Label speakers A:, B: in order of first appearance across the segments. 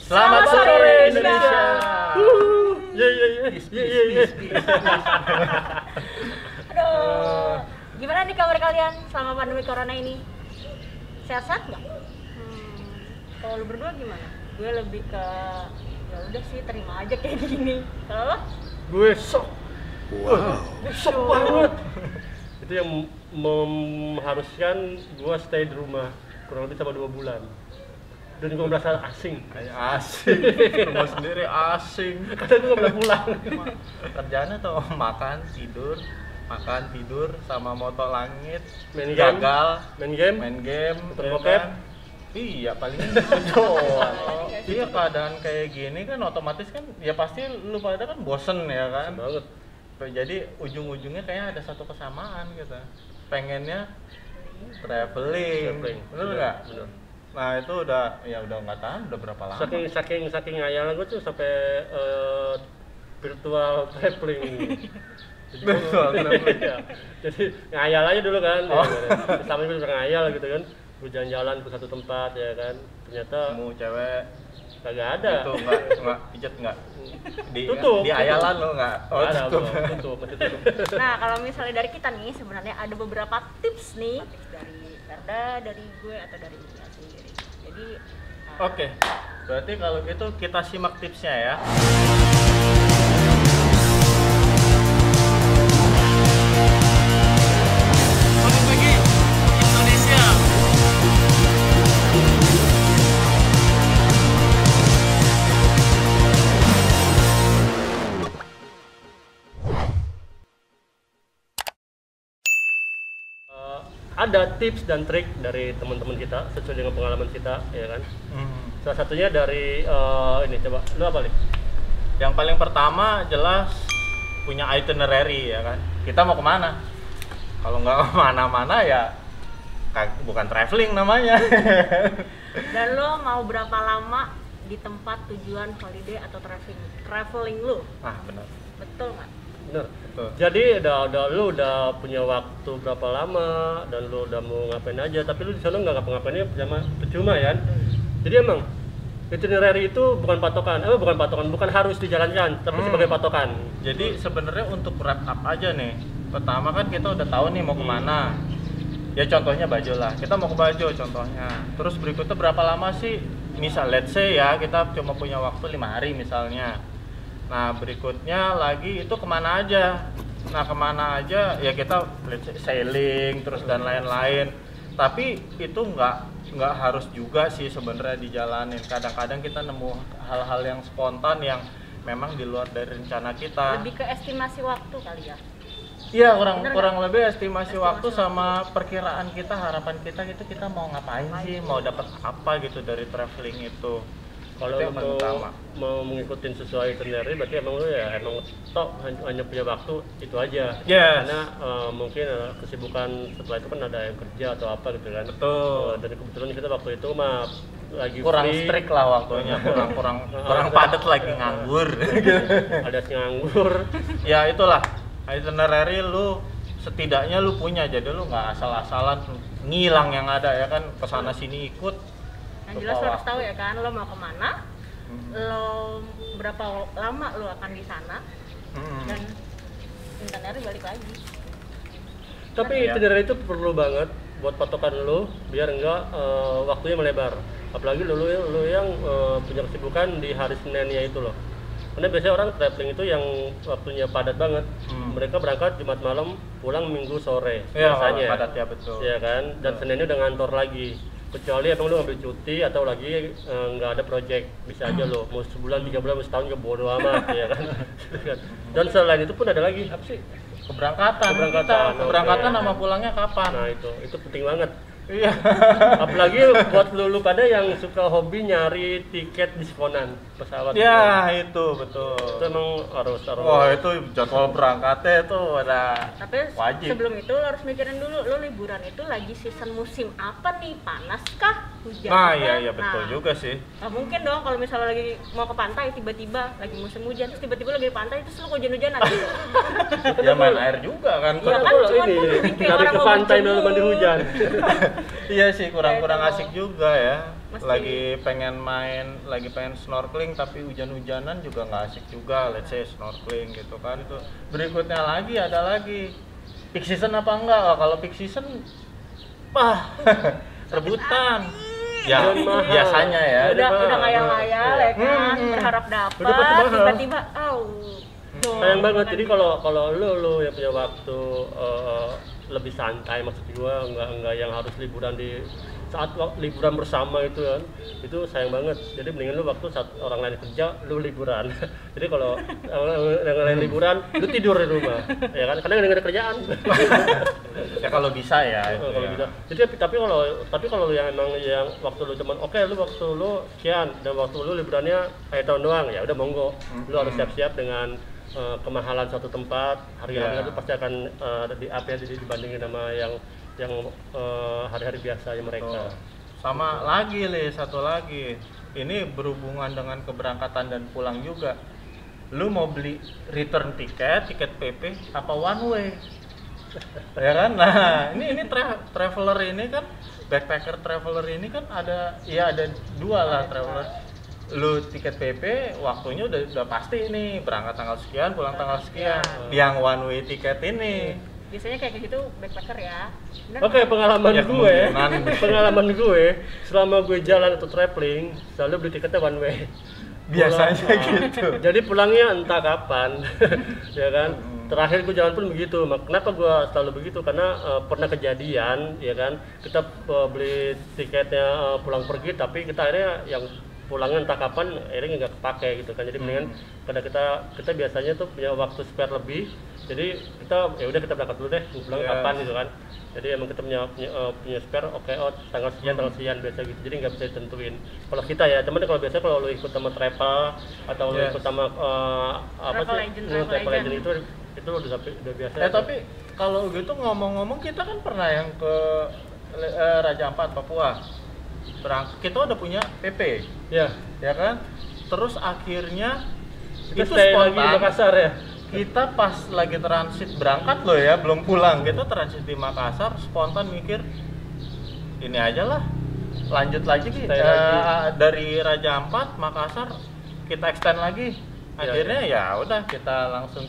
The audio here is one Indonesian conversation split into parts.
A: Selamat sore Indonesia.
B: Aduh, gimana nih kabar kalian selama pandemi corona ini? Sehat-sehat nggak? Kalau lu berdua gimana? Gue lebih ke ya udah sih terima aja kayak gini. Kalau lo?
A: Gue shock.
C: Wow.
A: Shock banget. Itu yang mengharuskan gue stay di rumah kurang lebih sama 2 bulan. Dan gue merasa asing.
C: Kayak asing. Mau sendiri asing.
A: Karena gue gak pernah pulang.
C: Kerjaannya tuh makan, tidur, sama moto langit,
A: Main game.
C: gagal,
A: Main game.
C: nonton
A: Nonton
C: ya
A: bokep.
C: kan? Iya, paling itu doang. Iya, keadaan kayak gini kan otomatis kan ya pasti lu pada kan bosen ya kan.
A: Banget.
C: Jadi ujung-ujungnya kayak ada satu kesamaan gitu. Pengennya traveling. Bener nggak?
A: Bener.
C: Nah itu udah nggak tahan udah berapa lama?
A: Saking ngayalnya gue tuh sampai virtual traveling.
C: Virtual traveling.
A: Iya. Jadi ngayal aja dulu kan.
C: Oh.
A: Sama gue udah ngayal gitu kan. Gue jalan-jalan ke satu tempat ya kan. Ternyata
C: Mau cewek
A: kagak ada.
C: itu nggak pijet nggak?
A: Tutup.
C: Di ayalan lo nggak?
A: Oh, ada,
C: tutup.
A: masih tutup.
B: Nah, kalau misalnya dari kita nih sebenarnya ada beberapa tips nih dari Verda, dari gue atau dari Mia sendiri. Jadi
C: Oke, berarti kalau gitu kita simak tipsnya ya.
D: Selamat pagi Indonesia.
A: Ada tips dan trik dari teman-teman kita sesuai dengan pengalaman kita ya kan. Salah satunya dari ini coba lu apa nih?
C: Yang paling pertama jelas punya itinerary ya kan. Kita mau kemana? Kalau nggak kemana-mana ya bukan traveling namanya.
B: dan lo mau berapa lama di tempat tujuan holiday atau traveling lu?
C: Ah benar.
B: Betul nggak?
A: Bener.
C: Betul.
A: Jadi lu udah punya waktu berapa lama dan lu udah mau ngapain aja, tapi lu di sana nggak ngapa-ngapainnya percuma ya. Jadi emang itinerary itu bukan harus dijalankan, tapi sebagai patokan.
C: Jadi sebenarnya untuk wrap up aja nih. Pertama kan kita udah tahu nih mau kemana. Ya contohnya Bajo lah. Kita mau ke Bajo contohnya. Terus berikutnya berapa lama sih? Misal let's say ya kita cuma punya waktu 5 hari misalnya. Nah berikutnya lagi itu kemana aja? Nah kemana aja ya kita let's say, sailing terus dan lain-lain. Tapi itu nggak harus juga sih sebenarnya dijalanin. Kadang-kadang kita nemu hal-hal yang spontan yang memang di luar dari rencana kita.
B: Lebih ke estimasi waktu kali ya.
C: Iya
B: Bener
C: kurang
B: nggak?
C: lebih estimasi waktu
B: waktu.
C: sama perkiraan kita, harapan kita gitu, kita mau ngapain sih, mau dapat apa gitu dari traveling itu.
A: Kalau
C: Itu yang paling
A: untuk
C: utama.
A: mau mengikuti sesuai itinerary berarti emang lu ya hanya punya waktu itu aja.
C: Yes.
A: Karena mungkin kesibukan setelah itu kan ada yang kerja atau apa gitu kan.
C: Betul.
A: Dan kebetulan kita waktu itu mah lagi
C: Kurang
A: free,
C: strict lah waktunya, kurang padat lagi nganggur.
A: ada nganggur.
C: Ya itulah itinerary lu setidaknya lu punya, jadi lu nggak asal-asalan ngilang yang ada ya kan, kesana sini ikut.
B: Yang jelas lo harus tahu ya kan, lo mau kemana, lo berapa lama lo akan di sana, dan itinerary balik lagi.
A: Tapi
C: Iya.
A: itinerary itu perlu banget buat patokan lu biar enggak waktunya melebar. Apalagi lu yang punya kesibukan di hari Seninnya itu loh. Karena biasanya orang traveling itu yang waktunya padat banget. Mereka berangkat Jumat malam, pulang Minggu sore
C: Iya,
A: biasanya.
C: padat ya betul.
A: Iya kan? Dan Seninnya udah ngantor lagi. Kecuali emang lu ambil cuti atau lagi nggak ada project, bisa aja lo mau sebulan, 3 bulan, mau setahun juga bodo amat ya kan. Dan selain itu pun ada lagi apa sih?
C: Keberangkatan
A: Oke.
C: sama pulangnya kapan?
A: Nah itu penting banget.
C: Iya.
A: Apalagi buat lu pada yang suka hobi nyari tiket diskonan pesawat.
C: Ya itu betul.
A: Itu emang harus
C: Wah itu jadwal berangkatnya itu ada
B: Tapi
C: wajib.
B: sebelum itu lo harus mikirin dulu, lo liburan itu lagi season musim apa nih? Panas kah? Hujan
C: Nah
B: kah?
C: iya betul
B: Nah,
C: juga sih.
B: nggak mungkin dong kalau misalnya lagi mau ke pantai tiba-tiba lagi musim hujan, terus tiba-tiba lagi di pantai terus lo hujan-hujanan gitu.
C: Ya main air juga kan.
B: Iya kan, cuman kan lebih kayak
A: lari
B: orang
A: ke
B: mau
A: pantai
B: berjemur.
A: mandi hujan.
C: Iya sih kurang
B: Kayak itu.
C: asik juga ya.
B: Mesti-
C: lagi pengen snorkeling tapi hujan-hujanan juga nggak asik juga, let's say snorkeling gitu kan. Itu berikutnya lagi ada lagi peak season apa enggak. Kalau peak season rebutan ya
A: Dan mahal.
C: biasanya ya.
B: udah ngayal-ngayal ya kan, berharap
A: Udah pasti
B: dapat,
A: mahal.
B: tiba-tiba
A: Sayang banget. Jadi kalau lu yang punya waktu lebih santai, maksud gua nggak yang harus liburan di saat liburan bersama itu kan, itu sayang banget. Jadi mendingan lu waktu saat orang lain kerja lu liburan. Jadi kalau orang lain liburan lu tidur di rumah, ya kan? Karena nggak ada kerjaan.
C: Ya kalau bisa ya itu
A: Kalau
C: ya.
A: bisa. Jadi tapi kalau lu yang emang yang waktu lu cuman oke, lu waktu lu sekian dan waktu lu liburannya kayak tahun doang, ya udah monggo. Lu harus siap-siap dengan kemahalan suatu tempat. Harga-harga itu pasti akan di up ya, dibandingin sama yang hari-hari biasanya mereka.
C: Sama lagi satu lagi, ini berhubungan dengan keberangkatan dan pulang juga. Lu mau beli return tiket PP apa one way? Ya kan? Nah, ini traveler ini kan, backpacker traveler ini kan ada dua lah traveler. Lu tiket PP waktunya udah pasti nih, berangkat tanggal sekian, pulang tanggal sekian. Yang one way tiket ini
B: biasanya kayak gitu backpacker ya. Bener
A: Oke,
B: nggak?
A: pengalaman
C: Ya,
A: gue,
C: kemungkinan.
A: selama gue jalan atau traveling, selalu beli tiketnya one way.
C: biasanya
A: Pulang,
C: gitu.
A: Jadi pulangnya entah kapan, ya kan. Terakhir gue jalan pun begitu. Kenapa gue selalu begitu? Karena pernah kejadian, ya kan. Kita beli tiketnya pulang pergi, tapi kita akhirnya yang pulangnya entah kapan, akhirnya nggak kepake gitu kan. Jadi mendingan karena kita biasanya tuh punya waktu spare lebih, jadi kita ya udah kita berangkat dulu deh, pulangnya kapan gitu kan. Jadi emang kita punya spare, tanggal sekian biasa gitu. Jadi nggak bisa ditentuin kalau kita ya. Cuman kalau biasanya kalau lu ikut sama travel atau lu ikut sama
B: Travel agent.
A: itu udah biasa.
C: Tapi kalau gitu ngomong-ngomong, kita kan pernah yang ke Raja Ampat Papua. Kita udah punya PP,
A: ya
C: ya kan? Terus akhirnya
A: kita
C: itu
A: stay lagi di
C: spontan.
A: Makassar ya.
C: Kita pas lagi transit berangkat loh ya, belum pulang. Kita transit di Makassar, spontan mikir ini aja lah, lanjut lagi dari Raja Ampat Makassar kita extend lagi. Akhirnya ya udah kita langsung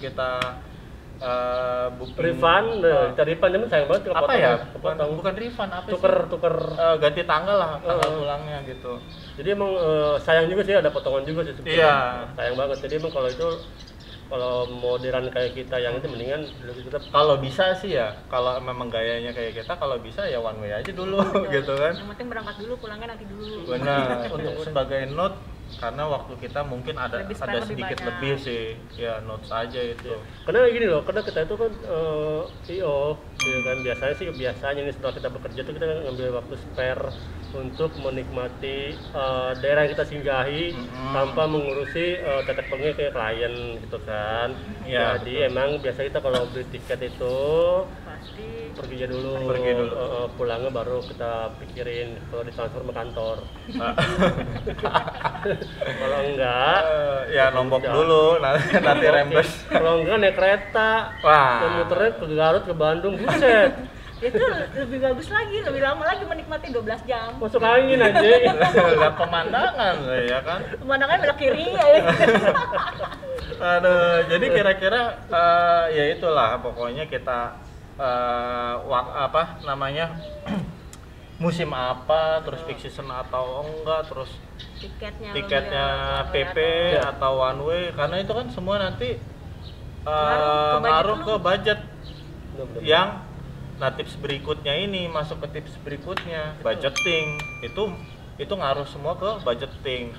C: booking
A: Refund, kita refund, cuman sayang banget
C: apa ya?
A: kepotong.
C: Bukan refund, apa
A: tuker
C: ganti tanggal lah, tanggal pulangnya gitu.
A: Jadi emang sayang juga sih, ada potongan juga sih sebenarnya.
C: Iya.
A: Sayang banget. Jadi emang kalau modern kayak kita yang itu mendingan kita
C: Kalau bisa sih ya, kalau memang gayanya kayak kita, kalau bisa ya one way aja dulu gitu kan.
B: Yang penting berangkat dulu, pulangnya nanti dulu.
C: Benar. Untuk sebagai note, karena waktu kita mungkin ada
B: Lebih spare, lebih
C: sedikit
B: banyak.
C: lebih sih, ya notes aja itu.
A: karena gini loh, karena kita itu kan IO, ya kan, biasanya nih setelah kita bekerja tuh kita ngambil waktu spare untuk menikmati daerah yang kita singgahi tanpa mengurusi tetek bengek kayak klien gitu kan.
C: Ya,
A: Jadi emang biasa kita kalau beli tiket itu
B: Pasti
A: pergi dulu, pulangnya baru kita pikirin kalau ditransfer ke kantor. Kalau enggak
C: Ya nombok dulu, nanti rembes.
A: kalau enggak naik kereta,
C: Wah.
A: dan muternya ke Garut ke Bandung, buset,
B: itu lebih bagus lagi, lebih lama lagi menikmati 12 jam.
A: masuk angin aja.
C: Lihat pemandangan ya kan.
B: Pemandangannya belok kiri ya.
C: Aduh, jadi kira-kira ya itulah pokoknya kita musim apa, terus peak season atau enggak, terus tiketnya PP atau one way, karena itu kan semua nanti ngaruh ke budget yang tips berikutnya ini, masuk ke tips berikutnya, budgeting. Itu ngaruh semua ke budgeting.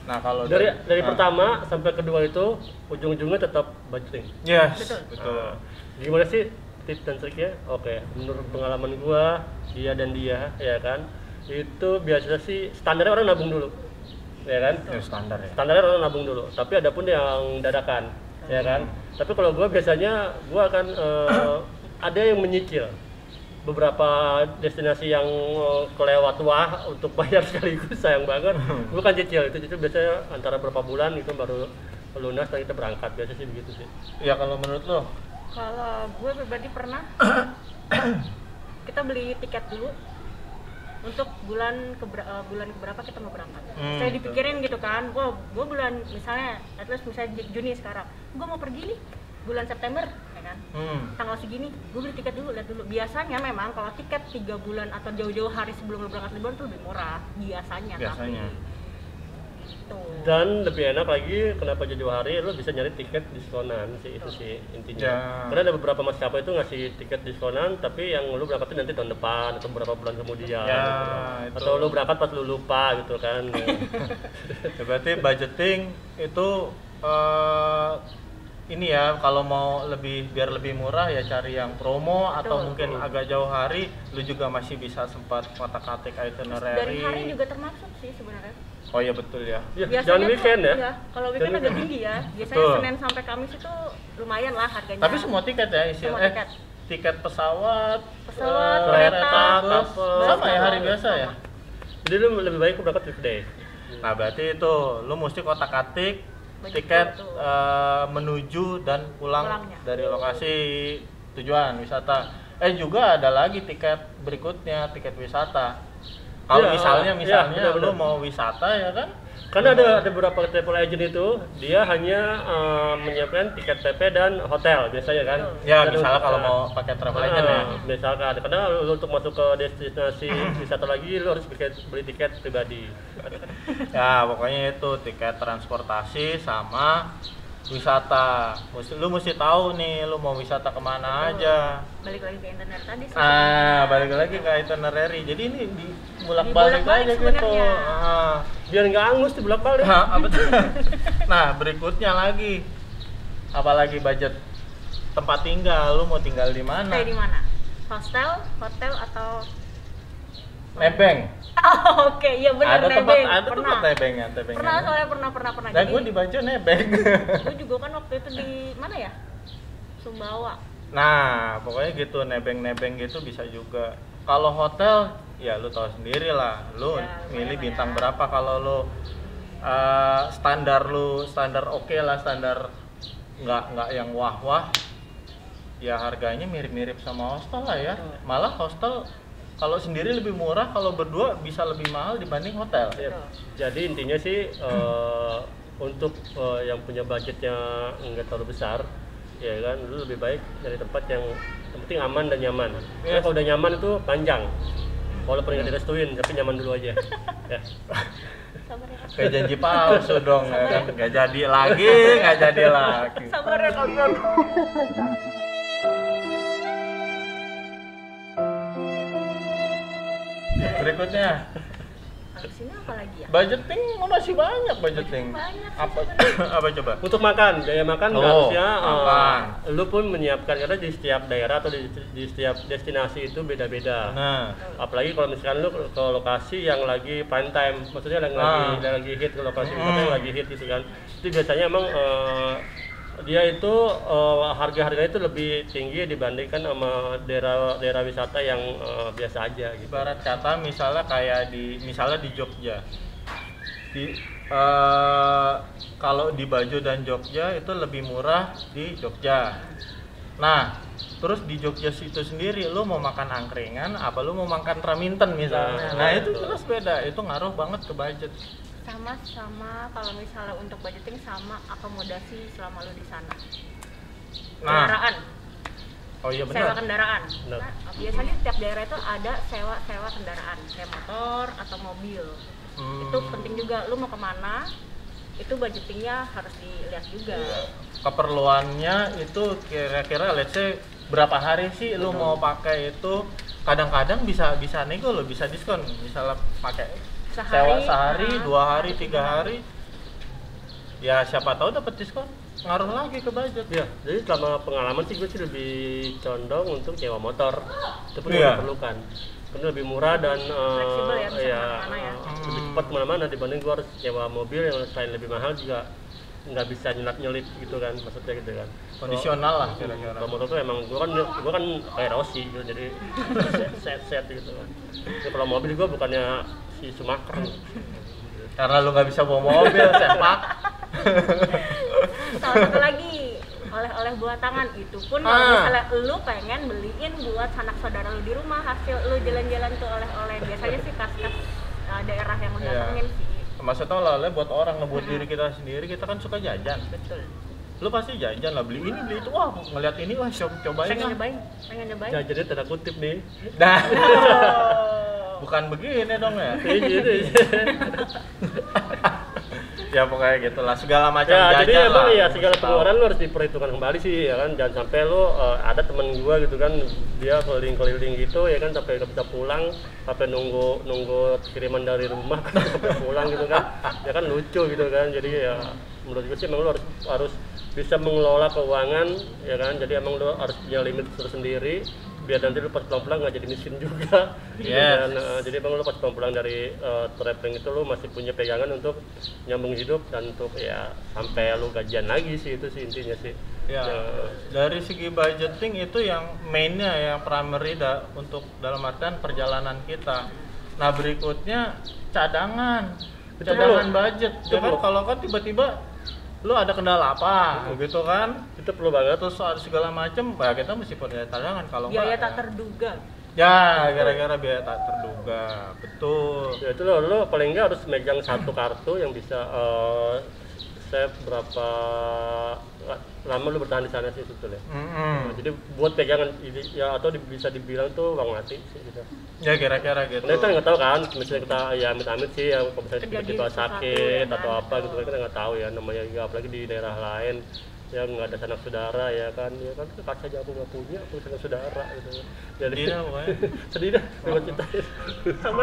C: Nah, kalau
A: dari pertama sampai kedua itu ujung-ujungnya tetap budgeting.
C: yes, betul.
A: Gimana sih tips dan triknya? Oke, menurut pengalaman gua, dia ya kan, itu biasanya sih standarnya orang nabung dulu, ya kan?
C: Ya, standar ya.
A: Standarnya orang nabung dulu, tapi ada pun yang dadakan, ya kan? Tapi kalau gua biasanya gua akan ada yang menyicil beberapa destinasi yang kelewat untuk bayar sekaligus, sayang banget. Bukan cicil, itu biasanya antara berapa bulan itu baru lunas dan kita berangkat, biasa sih begitu sih.
C: Ya kalau menurut lo?
B: Kalau gue pribadi pernah kita beli tiket dulu untuk bulan keberapa kita mau berangkat. Saya dipikirin gitu kan, gue bulan misalnya, at least misalnya Juni sekarang, gue mau pergi nih bulan September, ya kan? Tanggal segini, gue beli tiket dulu, lihat dulu. Biasanya memang kalau tiket 3 bulan atau jauh-jauh hari sebelum lo berangkat liburan tuh lebih murah, biasanya. Tapi, tuh.
A: Dan lebih enak lagi, kenapa jauh hari lo bisa nyari tiket diskonan sih, itu sih intinya. Karena ada beberapa maskapai itu ngasih tiket diskonan, tapi yang lo berangkatnya nanti tahun depan atau beberapa bulan kemudian, gitu. Atau lo berangkat pas lo lupa gitu kan.
C: Berarti budgeting itu ini ya, kalau mau biar lebih murah ya cari yang promo. Betul, atau mungkin agak jauh hari, lu juga masih bisa sempat kotak-katik itinerary.
B: Dari hari juga termasuk sih sebenarnya.
C: Oh iya betul ya.
A: Jangan weekend ya.
B: Iya, kalau weekend agak tinggi ya. Biasanya betul. Senin sampai Kamis itu lumayan lah harganya.
C: Tapi semua tiket ya istilahnya. Tiket pesawat,
B: kereta,
C: bus, sama ya hari biasa ya.
A: Jadi lu lebih baik berangkat weekday.
C: Nah berarti itu lu mesti kotak-atik tiket menuju dan pulangnya dari lokasi tujuan wisata. Juga ada lagi tiket berikutnya, tiket wisata. Kalau misalnya lu mau wisata ya kan?
A: Karena ada beberapa travel agent itu dia hanya menyiapkan tiket PP dan hotel biasanya kan.
C: Ya misalnya kalau mau pakai travel agent ya.
A: Misalkan karena untuk masuk ke destinasi wisata lagi lu harus beli tiket pribadi.
C: Ya pokoknya itu tiket transportasi sama wisata. Lu mesti tahu nih lu mau wisata kemana aja.
B: Balik lagi ke itinerary tadi sih.
C: Balik lagi ke itinerary. Jadi ini bolak-balik aja gitu.
A: Biar nggak angus tuh bolak-balik.
C: Nah berikutnya lagi, apalagi budget tempat tinggal. Lu mau tinggal di mana?
B: Kayak di mana? Hostel, hotel atau
C: nebeng?
B: Oke, iya benar nebeng.
C: Ada tempat nebengan.
B: Pernah soalnya pernah.
C: Dan gue di Bajo nebeng.
B: Gue juga kan waktu itu di mana ya? Sumbawa.
C: Nah, pokoknya gitu nebeng gitu bisa juga. Kalau hotel, ya lu tahu sendiri lah. Lu milih bintang berapa kalau lu standar oke lah, standar nggak yang wah. Ya harganya mirip-mirip sama hostel lah ya. Malah hostel kalau sendiri lebih murah, kalau berdua bisa lebih mahal dibanding hotel.
A: Jadi intinya sih untuk yang punya budgetnya nggak terlalu besar, ya kan, lu lebih baik dari tempat yang penting aman dan nyaman. Kalau udah nyaman itu panjang, walaupun nggak direstuin, tapi nyaman dulu aja. Ya.
C: Kayak janji palsu dong, kan? Nggak jadi lagi.
B: Sabar ya kalian.
C: Berikutnya
B: sini apa lagi ya?
C: Budgeting masih banyak budgeting. Apa coba?
A: Untuk makan, daya makan harusnya lu pun menyiapkan, karena di setiap daerah atau di setiap destinasi itu beda-beda.
C: Nah,
A: apalagi kalau misalkan lu ke lokasi yang lagi prime time, maksudnya yang lagi hit, ke lokasi wisata yang lagi hit gitu kan. Itu biasanya emang dia itu harga-harganya itu lebih tinggi dibandingkan sama daerah wisata yang biasa aja gitu.
C: Ibarat kata misalnya kayak di Jogja. Kalau di Bajo dan Jogja itu lebih murah di Jogja. Nah, terus di Jogja itu sendiri lu mau makan angkringan apa lu mau makan raminten misalnya. Nah, itu jelas beda. Itu ngaruh banget ke budget.
B: Sama kalau misalnya untuk budgeting sama akomodasi selama lu di sana.
C: Kendaraan.
B: Oh iya benar. Sewa kendaraan. Nah, biasanya setiap daerah itu ada sewa kendaraan, kayak motor atau mobil. Itu penting juga. Lu mau kemana? Itu budgetingnya harus dilihat juga.
C: Keperluannya itu kira-kira let's say berapa hari sih lu mau pakai itu? Kadang-kadang bisa nego lo, bisa diskon. Misalnya pakai sewa sehari, 2 hari, 3 hari, ya siapa tahu dapat diskon, ngaruh lagi ke budget.
A: Ya, jadi selama pengalaman sih gue sih lebih condong untuk nyewa motor, itu pun diperlukan, karena lebih murah dan
B: fleksibel ya,
A: lebih cepat kemana-mana dibanding gue harus nyewa mobil yang selain lebih mahal juga nggak bisa nyelip gitu kan, maksudnya gitu kan.
C: Kondisional lah kira-kira.
A: Kalau motor tuh emang gue kan kayak Rossi gitu, jadi set gitu kan. Kalau mobil gue bukannya si Sumaker.
C: Karena lu nggak bisa bawa mobil, sepak.
B: Salah satu lagi oleh-oleh buat tangan. Itu pun kalau misalnya lu pengen beliin buat sanak saudara lu di rumah, hasil lu jalan-jalan tuh oleh-oleh. Biasanya sih kas-kas daerah yang lu datengin sih.
C: Maksudnya oleh-oleh buat orang, buat diri kita sendiri, kita kan suka jajan.
B: Betul.
C: Lu pasti jajan lah, beli ini beli itu, wah ngeliat ini, wah cobain
B: Pengen
C: lah.
B: nyobain.
A: Jajannya tanda kutip nih.
C: Nah, bukan begini dong ya. Ya pokoknya gitulah, segala macam
A: Ya,
C: jajan
A: jadi emang
C: lah.
A: ya segala
C: Tahu.
A: pengeluaran lu harus diperhitungkan kembali sih ya kan. Jangan sampai lu ada temen gua gitu kan, dia keliling-keliling gitu ya kan, sampai nggak bisa pulang, sampai nunggu kiriman dari rumah sampai pulang gitu kan. Ya kan lucu gitu kan. Jadi ya menurut gue sih emang lu harus bisa mengelola keuangan ya kan. Jadi emang lu harus punya limit tersendiri biar nanti lu pas pulang-pulang nggak jadi miskin juga.
C: Yes.
A: Dan, jadi emang lu pas pulang dari traveling itu lu masih punya pegangan untuk nyambung hidup dan untuk ya sampai lu gajian lagi sih, itu sih intinya sih.
C: Ya, dari segi budgeting itu yang mainnya, yang primary untuk dalam artian perjalanan kita. Nah berikutnya cadangan budget. Ya kan kalau kan tiba-tiba lu ada kendala apa gitu kan,
A: Itu perlu banget.
C: terus soal segala macem, ya kita mesti punya cadangan. Kalau
B: Biaya
C: enggak
B: tak
C: ya,
B: terduga.
C: ya gara-gara biaya tak terduga, betul.
A: Ya itu lo paling nggak harus megang satu kartu yang bisa save berapa lama lu bertahan di sana sih sebetulnya. Nah, jadi buat pegangan ya, atau bisa dibilang tuh uang mati sih gitu.
C: Ya kira-kira gitu.
A: Nah, kita nggak tahu kan, misalnya kita ya amit-amit sih ya, kalau misalnya
B: Terjadi
A: tiba-tiba
B: sesuatu
A: sakit
B: dengan
A: atau apa gitu kan, kita nggak tahu ya namanya juga, apalagi di daerah lain yang nggak ada sanak saudara ya kan kaca aja aku nggak punya, aku sanak saudara gitu. Jadi
C: Sedih dah pokoknya.
A: sedih dah buat kita. Sama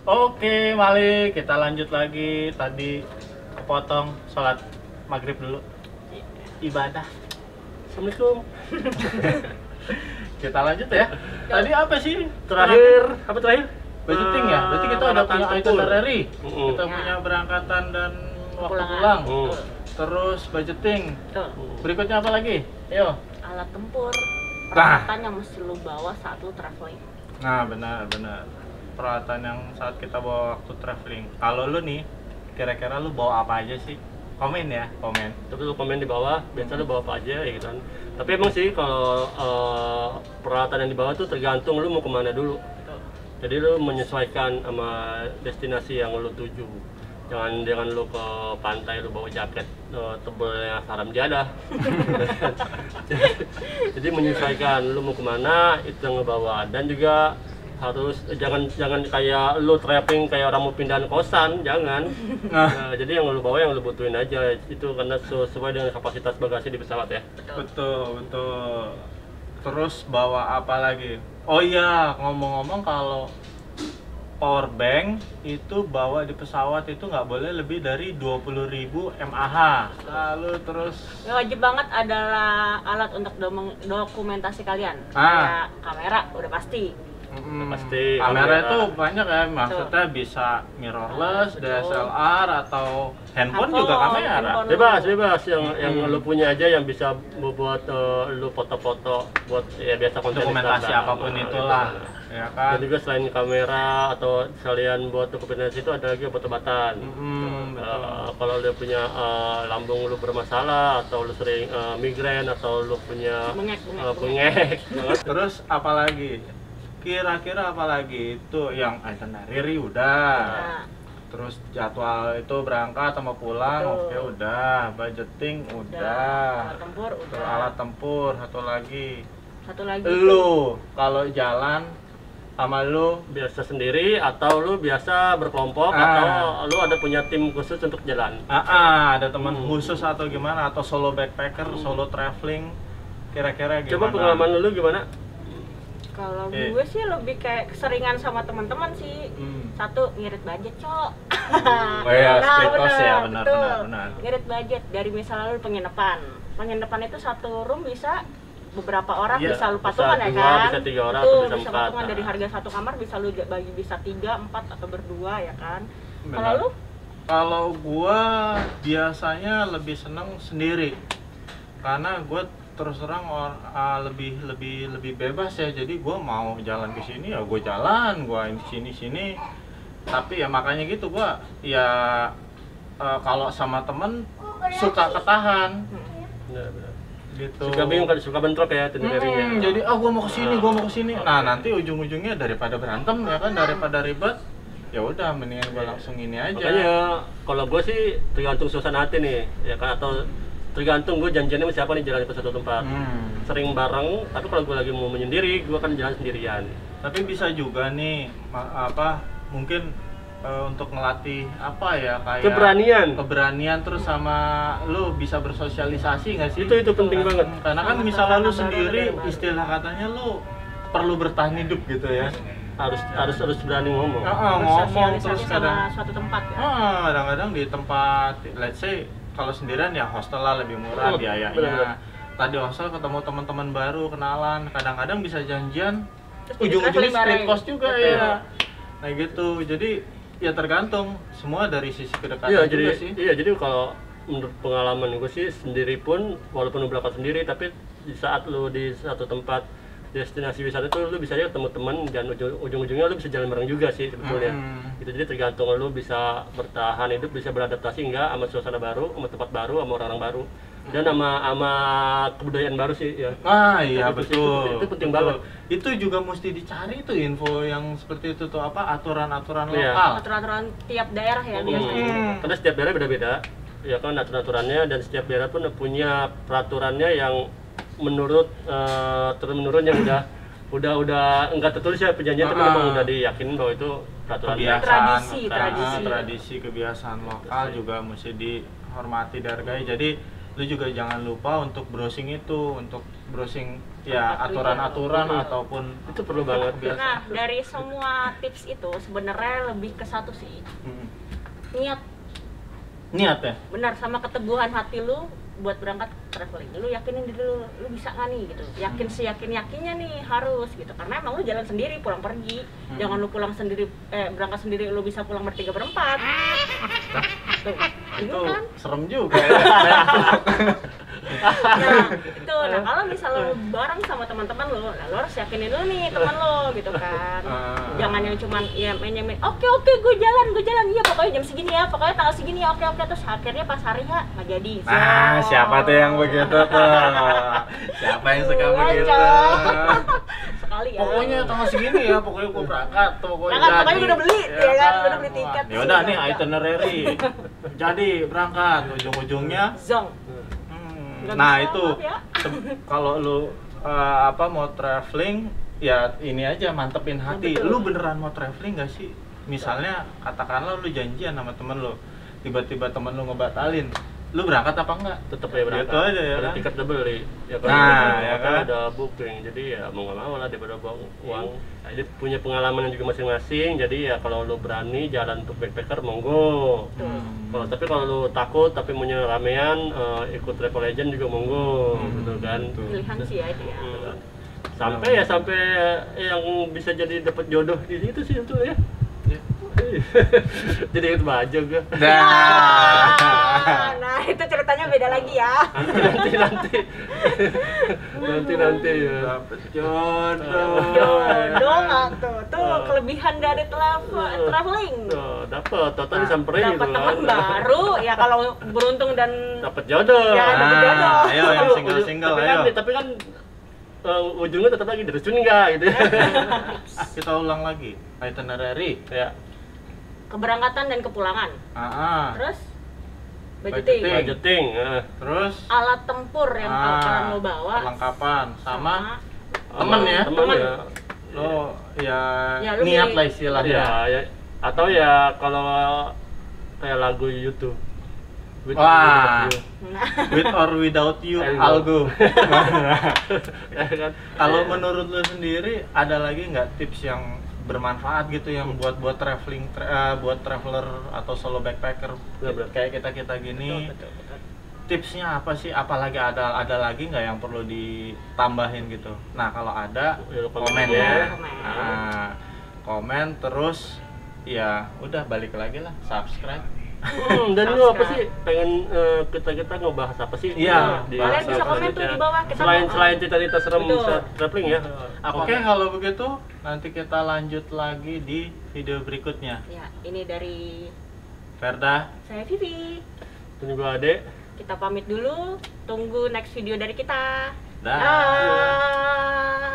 C: Oke, Malik, kita lanjut lagi. Tadi kepotong sholat maghrib dulu. Ibadah.
A: Assalamualaikum.
C: Kita lanjut ya. Tadi apa sih?
A: Terakhir, apa terakhir?
C: Budgeting ya? Berarti kita udah punya
A: Pengeluaran
C: itinerary.
A: Mm-mm.
C: Kita punya berangkatan dan waktu
B: Pulangan.
C: pulang.
A: Mm.
C: Terus budgeting.
B: Tuh,
C: Berikutnya apa lagi? Ayo.
B: alat tempur,
C: Nah.
B: peralatan yang mesti lu bawa saat lu traveling.
C: Nah, benar. Peralatan yang saat kita bawa waktu traveling. Kalau lu nih, kira-kira lu bawa apa aja sih? Komen ya, komen.
A: Tapi lu komen di bawah, biasa lu bawa apa aja ya gitu kan. Tapi emang sih kalau peralatan yang dibawa tuh tergantung lu mau kemana dulu. Jadi lu menyesuaikan sama destinasi yang lu tuju. Jangan lu ke pantai lu bawa jaket tebelnya haram jadah. Jadi menyesuaikan lu mau kemana itu yang ngebawa, dan juga harus jangan kayak lu traveling kayak orang mau pindahan kosan, jangan. Nah, jadi yang lu bawa yang lu butuhin aja itu, karena sesuai dengan kapasitas bagasi di pesawat ya.
C: Betul. Terus bawa apa lagi? Oh iya, ngomong-ngomong kalau power bank itu bawa di pesawat itu nggak boleh lebih dari 20.000 mAh. Lalu terus
B: Yang wajib banget adalah alat untuk dokumentasi kalian.
C: Ah.
B: Kayak kamera, udah pasti.
A: Pasti
C: kamera
A: kamera.
C: itu banyak ya, maksudnya bisa mirrorless, DSLR atau handphone juga kamera.
B: handphone.
A: Bebas yang lu punya aja yang bisa buat lu foto-foto buat ya biasa konten
C: Dokumentasi
A: Instagram.
C: apapun
A: Nah,
C: itulah,
A: itu.
C: ya kan.
A: Dan juga selain kamera atau sekalian buat dokumentasi itu ada lagi obat-obatan.
C: Betul.
A: Kalau lu punya lambung lu bermasalah atau lu sering migrain atau lu punya bengek.
C: Terus apalagi? Kira-kira apalagi itu yang itinerary udah.
B: Nah,
C: Terus jadwal itu berangkat sama pulang,
B: Betul.
C: oke udah. Budgeting udah.
B: alat tempur
C: Terus
B: udah.
C: alat tempur satu lagi.
B: Satu lagi.
C: Lu kalau jalan sama lu
A: Biasa sendiri atau lu biasa berkelompok atau lu ada punya tim khusus untuk jalan.
C: ada teman khusus atau gimana, atau solo backpacker, solo traveling, kira-kira gimana?
A: Coba pengalaman lu gimana?
B: Kalau gue sih lebih kayak keseringan sama teman-teman sih. Satu, ngirit budget, Cok.
C: Oh iya, split cost ya, benar.
B: Ngirit budget dari misalnya lu penginapan. Penginapan itu satu room bisa beberapa orang,
C: Iya,
B: bisa lu
A: bisa
B: patungan ya
A: dua,
B: kan.
A: bisa tiga orang,
B: Betul,
A: atau bisa
B: bisa
A: empat.
B: patungan dari harga satu kamar bisa lu bagi bisa 3, 4 atau berdua ya kan.
C: Benar.
B: Kalau lu
C: Kalau gua biasanya lebih seneng sendiri, karena gua terus terang lebih bebas ya. Jadi gua mau jalan ke sini ya gua jalan, gua sini Tapi ya makanya gitu gua ya kalau sama temen suka ketahan
A: Benar.
C: gitu.
A: Suka bingung kan, suka bentrok ya itinerary-nya.
C: Jadi gua mau kesini. Nah nanti ujung-ujungnya daripada berantem ya kan, daripada ribet, ya udah mendingan gua langsung ini aja.
A: Makanya kalau gue sih tergantung suasana hati nih, ya kan, atau tergantung gue janjiannya sama siapa nih jalan ke satu tempat. Sering bareng, tapi kalau gue lagi mau menyendiri, gue akan jalan sendirian.
C: Tapi bisa juga nih mungkin untuk ngelatih apa ya, kayak keberanian terus sama lu bisa bersosialisasi nggak sih?
A: Itu penting banget.
C: Karena kan misalnya lu sendiri, istilah katanya lu perlu bertahan hidup gitu ya.
A: Harus berani ngomong.
C: Ngomong terus
B: sama suatu tempat ya.
C: Kadang-kadang di tempat, let's say kalau sendirian ya hostel lah lebih murah biayanya.
A: Bener.
C: Tadi hostel ketemu teman-teman baru, kenalan, kadang-kadang bisa janjian,
B: Terus
C: ujung-ujungnya
B: jadi
C: split
B: bareng.
C: cost juga.
A: Betul.
C: Ya. Nah gitu, jadi ya tergantung semua dari sisi kedekatan
A: Iya,
C: juga sih.
A: jadi kalau menurut pengalaman gue sih sendiri pun, walaupun lu berangkat sendiri, tapi di saat lu di satu tempat destinasi wisata itu lu bisa aja ketemu teman dan ujung-ujungnya lu bisa jalan bareng juga sih sebetulnya. Itu jadi tergantung lu bisa bertahan hidup, bisa beradaptasi enggak sama suasana baru, sama tempat baru, sama orang-orang baru, dan sama kebudayaan baru sih ya.
C: Iya
A: Itu sih,
C: betul.
A: itu penting banget.
C: Itu juga mesti dicari tuh info yang seperti itu tuh, apa aturan-aturan
A: Iya.
C: lokal.
B: Aturan-aturan tiap daerah ya biasanya.
A: Karena setiap daerah beda-beda, ya kan aturan-aturannya, dan setiap daerah pun punya peraturannya yang menurut turun-menurun yang udah enggak tertulis ya perjanjian, tapi memang udah diyakinin bahwa itu peraturannya.
B: Tradisi.
C: Kebiasaan lokal juga mesti dihormati, dihargai. Jadi lu juga jangan lupa untuk browsing ya aturan-aturan ataupun
A: Itu perlu banget.
B: Nah, dari semua tips itu sebenarnya lebih ke satu sih.
C: niat ya.
B: Benar, sama keteguhan hati lu buat berangkat traveling. Lu yakinin diri lu bisa nggak nih gitu. Yakin seyakin-yakinnya nih harus gitu. Karena emang lu jalan sendiri pulang pergi. Jangan lu pulang sendiri berangkat sendiri lu bisa pulang bertiga berempat.
C: Itu
B: kan?
C: serem juga ya.
B: Nah, itu. Nah, kalau misalnya lu bareng sama teman-teman lu, nah, lu harus yakinin lu nih teman lu gitu kan. Jangan yang cuman ya main-main, oke gue jalan, iya pokoknya jam segini ya, pokoknya tanggal segini ya, oke terus akhirnya pas hari ya nggak jadi.
C: Nah, siapa tuh yang begitu tuh? Siapa yang suka begitu?
B: Sekali ya.
C: Pokoknya tanggal segini ya, pokoknya gua berangkat, pokoknya
B: Pokoknya gue udah beli, ya kan? Gue udah beli tiket.
C: Ya udah nih itinerary. Jadi berangkat, ujung-ujungnya
B: zong. Nggak
C: Nah
B: bisa,
C: itu
B: maaf ya.
C: kalau lu mau traveling ya ini aja, mantepin hati.
B: Betul.
C: Lu beneran mau traveling nggak sih? Misalnya katakanlah lu janjian sama temen lu, tiba-tiba temen lu ngebatalin, lu berangkat apa enggak?
A: Tetap ya berangkat.
C: Gitu aja ya
A: Ada
C: kan?
A: tiket udah beli. Ya kan.
C: Nah, ya kan?
A: Ada booking. Jadi ya mau nggak mau lah daripada buang uang. Jadi punya pengalaman juga masing-masing. Jadi ya kalau lu berani jalan untuk backpacker monggo. Tapi kalau lu takut tapi maunya ramean, ikut travel agent juga monggo, gitu kan.
B: Pilihan sih ya itu ya.
A: Sampai yang bisa jadi dapat jodoh di situ sih itu ya. Jadi itu baju gue.
B: Nah itu ceritanya beda lagi ya.
A: Nanti ya.
C: Dapet jodoh.
B: Jodoh nggak tuh kelebihan dari traveling.
A: Dapat, total disamperin gitu
B: Dapat teman baru ya, kalau beruntung dan
A: dapat jodoh.
B: Ya, dapat jodoh.
C: Ayo yang single-single ayo.
A: Tapi kan ujungnya tetap lagi direstuin enggak gitu ya.
C: Kita ulang lagi itinerary.
A: Ya.
B: keberangkatan dan kepulangan. Terus
C: Budgeting.
A: Budgeting.
C: Terus
B: alat tempur yang akan lo bawa,
C: perlengkapan sama temen ya.
A: Temen ya.
C: Lo ya,
B: Ya, lu
C: niat
B: milih.
C: lah istilahnya.
A: Ya, atau ya kalau kayak lagu YouTube. With
C: Wah.
A: or without you.
C: With or without you,
A: I'll
C: I'll go.
A: Ya kan?
C: Kalau menurut lo sendiri ada lagi nggak tips yang bermanfaat gitu yang buat traveling, buat traveler atau solo backpacker
A: Bener.
C: kayak kita gini?
B: Betul.
C: Tipsnya apa sih? Apalagi ada lagi nggak yang perlu ditambahin gitu? Nah kalau ada
A: Ya,
C: komen
A: komen
C: ya.
A: ya.
C: Komen terus ya udah balik lagi lah subscribe.
A: Dan lu apa sih pengen kita ngebahas apa sih?
C: Iya.
B: Kalian bisa komen tuh di bawah. Kita
A: Selain cerita-cerita serem
B: Betul.
A: saat traveling ya.
C: Oke, kalau begitu nanti kita lanjut lagi di video berikutnya.
B: Ya, ini dari
C: Verda,
B: saya Vivi.
A: Dan juga Ade.
B: Kita pamit dulu. Tunggu next video dari kita.
C: dah.
B: Dah.